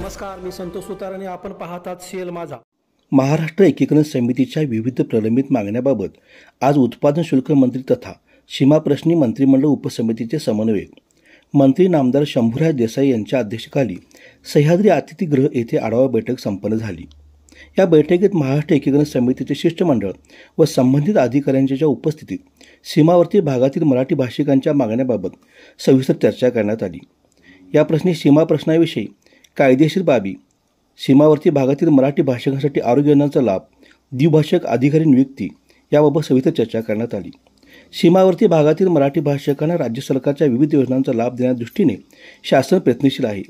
नमस्कार, मी संतोष सुतार आणि आपण पाहतात सीएल माझा. महाराष्ट्र एकीकरण समितीच्या विविध प्रलंबित मागण्याबाबत आज उत्पादन शुल्क मंत्री तथा सीमाप्रश्नी मंत्रिमंडळ उपसमितीचे समन्वयक मंत्री नामदार शंभूराज देसाई यांच्या अध्यक्षतेखाली सह्याद्री अतिथीगृह येथे आढावा बैठक संपन्न झाली. या बैठकीत महाराष्ट्र एकीकरण समितीचे शिष्टमंडळ व संबंधित अधिकाऱ्यांच्या उपस्थितीत सीमावर्ती भागातील मराठी भाषिकांच्या मागण्याबाबत सविस्तर चर्चा करण्यात आली. या प्रश्नी सीमा प्रश्नाविषयी कायदेशीर बाबी, सीमावर्ती भागातील मराठी भाषिकांसाठी आरोग्य योजनांचा लाभ, द्विभाषिक अधिकारी नियुक्ती याबाबत सविस्तर चर्चा करण्यात आली. सीमावर्ती भागातील मराठी भाषिकांना राज्य सरकारच्या विविध योजनांचा लाभ देण्याच्या दृष्टीने शासन प्रयत्नशील आहे.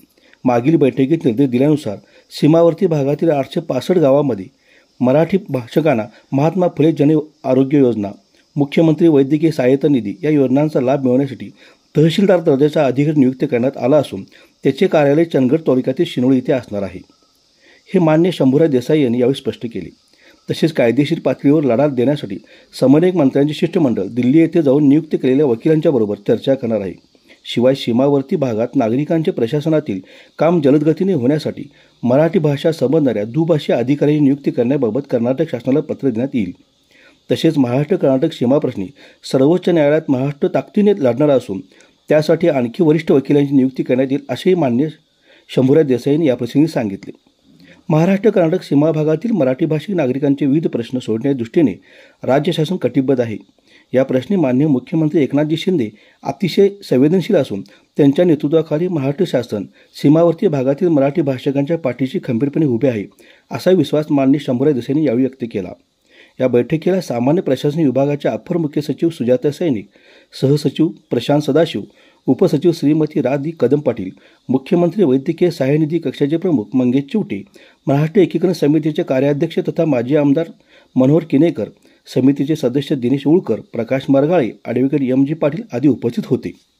मागील बैठकीत निर्देश दिल्यानुसार सीमावर्ती भागातील 865 गावांमध्ये मराठी भाषिकांना महात्मा फुले जन आरोग्य योजना, मुख्यमंत्री वैद्यकीय सहाय्यता निधी या योजनांचा लाभ मिळवण्यासाठी तहसीलदार दर्जाचा अधिकारी नियुक्त करण्यात आला असून त्याचे कार्यालय चंदगड तालुक्यातील शिनोळी येथे असणार आहे. हे मान्य शंभूराज देसाई यांनी यावेळी स्पष्ट केले. तसेच कायदेशीर पातळीवर लढा देण्यासाठी समन्वयक मंत्र्यांचे शिष्टमंडळ दिल्ली येथे जाऊन नियुक्त केलेल्या वकिलांच्या बरोबर चर्चा करणार आहे. शिवाय सीमावर्ती भागात नागरिकांचे प्रशासनातील काम जलदगतीने होण्यासाठी मराठी भाषा समजणाऱ्या दुभाषी अधिकाऱ्यांची नियुक्ती करण्याबाबत कर्नाटक शासनाला पत्र देण्यात येईल. तसेच महाराष्ट्र कर्नाटक सीमाप्रश्नी सर्वोच्च न्यायालयात महाराष्ट्र ताकदीने लढणार असून त्यासाठी आणखी वरिष्ठ वकिलांची नियुक्ती करण्यात येईल असेही मान्य शंभूराज देसाई यांनी याप्रसंगी सांगितले. महाराष्ट्र कर्नाटक सीमा भागातील मराठी भाषिक नागरिकांचे विविध प्रश्न सोडण्याच्या दृष्टीने राज्य शासन कटिबद्ध आहे. या प्रश्नी माननीय मुख्यमंत्री एकनाथजी शिंदे अतिशय संवेदनशील असून त्यांच्या नेतृत्वाखाली महाराष्ट्र शासन सीमावर्ती भागातील मराठी भाषिकांच्या पाठीशी खंबीरपणे उभे आहे असा विश्वास माननीय शंभूराज देसाईंनी यावेळी व्यक्त केला. या बैठकीला सामान्य प्रशासन विभागाच्या अप्पर मुख्य सचिव सुजाता सैनिक, सहसचिव प्रशांत सदाशिव, उपसचिव श्रीमती राधी कदम पाटील, मुख्यमंत्री वैद्यकीय सहाय्यनिधी कक्षाचे प्रमुख मंगेश चिवटे, महाराष्ट्र एकीकरण समितीचे कार्याध्यक्ष तथा माजी आमदार मनोहर किनेकर, समितीचे सदस्य दिनेश उळकर, प्रकाश मरगाळे, ॲडव्होकेट एम जी पाटील आदी उपस्थित होते.